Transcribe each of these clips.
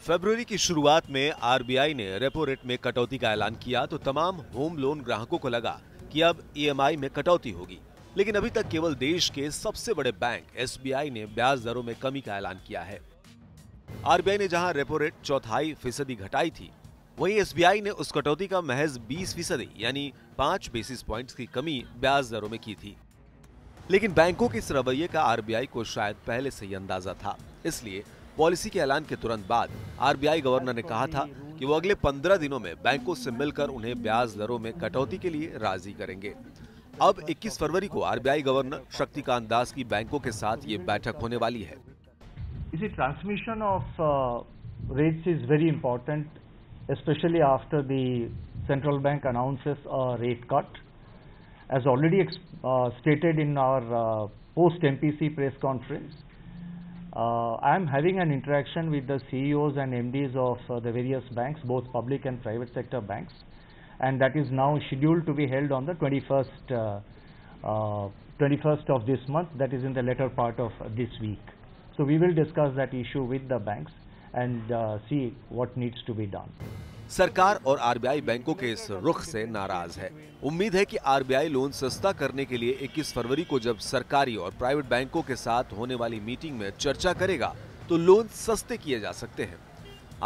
फरवरी की शुरुआत में आरबीआई ने रेपो रेट में कटौती का ऐलान किया तो तमाम होम लोन ग्राहकों को लगा कि अब ईएमआई में कटौती होगी। लेकिन अभी तक केवल देश के सबसे बड़े बैंक एसबीआई ने ब्याज दरों में कमी का ऐलान किया है। आरबीआई ने जहां रेपो रेट 0.25% घटाई थी, वहीं एसबीआई ने उस कटौती का महज 20% यानी 5 बेसिस पॉइंट्स की कमी ब्याज दरों में की थी। लेकिन बैंकों के इस रवैये का आरबीआई को शायद पहले से ही अंदाजा था। इसलिए पॉलिसी के ऐलान के तुरंत बाद आरबीआई गवर्नर ने कहा था कि वो अगले 15 दिनों में बैंकों से मिलकर उन्हें ब्याज दरों में कटौती के लिए राजी करेंगे। अब 21 फरवरी को आरबीआई गवर्नर शक्तिकांत दास की बैंकों के साथ ये बैठक होने वाली है। Transmission of rates is very important, especially after the central bank announces a rate cut. As already stated in our post-MPC press conference, I am having an interaction with the CEOs and MDs of the various banks, both public and private sector banks, and that is now scheduled to be held on the 21st of this month, that is in the latter part of this week. So we will discuss that issue with the banks and see what needs to be done. सरकार और RBI बैंकों के इस रुख से नाराज है। उम्मीद है कि आरबीआई लोन सस्ता करने के लिए 21 फरवरी को जब सरकारी और प्राइवेट बैंकों के साथ होने वाली मीटिंग में चर्चा करेगा तो लोन सस्ते किए जा सकते हैं।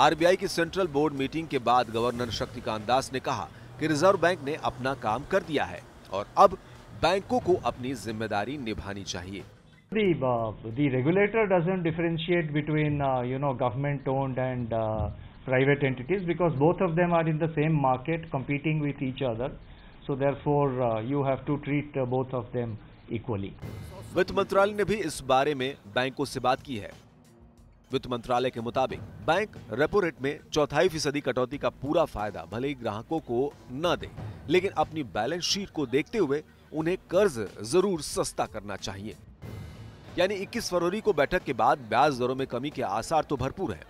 आरबीआई की सेंट्रल बोर्ड मीटिंग के बाद गवर्नर शक्तिकांत दास ने कहा कि रिजर्व बैंक ने अपना काम कर दिया है और अब बैंकों को अपनी जिम्मेदारी निभानी चाहिए। The regulator doesn't differentiate between government owned and private entities because both of them are in the same market competing with each other, so therefore you have to treat both of them equally. वित्त मंत्रालय ने भी इस बारे में बैंकों से बात की है। वित्त मंत्रालय के मुताबिक बैंक रेपो रेट में 0.25% कटौती का पूरा फायदा भले ही ग्राहकों को न दे, लेकिन अपनी बैलेंस शीट को देखते हुए उन्हें कर्ज जरूर सस्ता करना चाहिए। यानी 21 फरवरी को बैठक के बाद ब्याज दरों में कमी के आसार तो भरपूर हैं।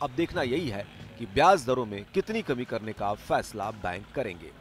अब देखना यही है कि ब्याज दरों में कितनी कमी करने का फैसला बैंक करेंगे।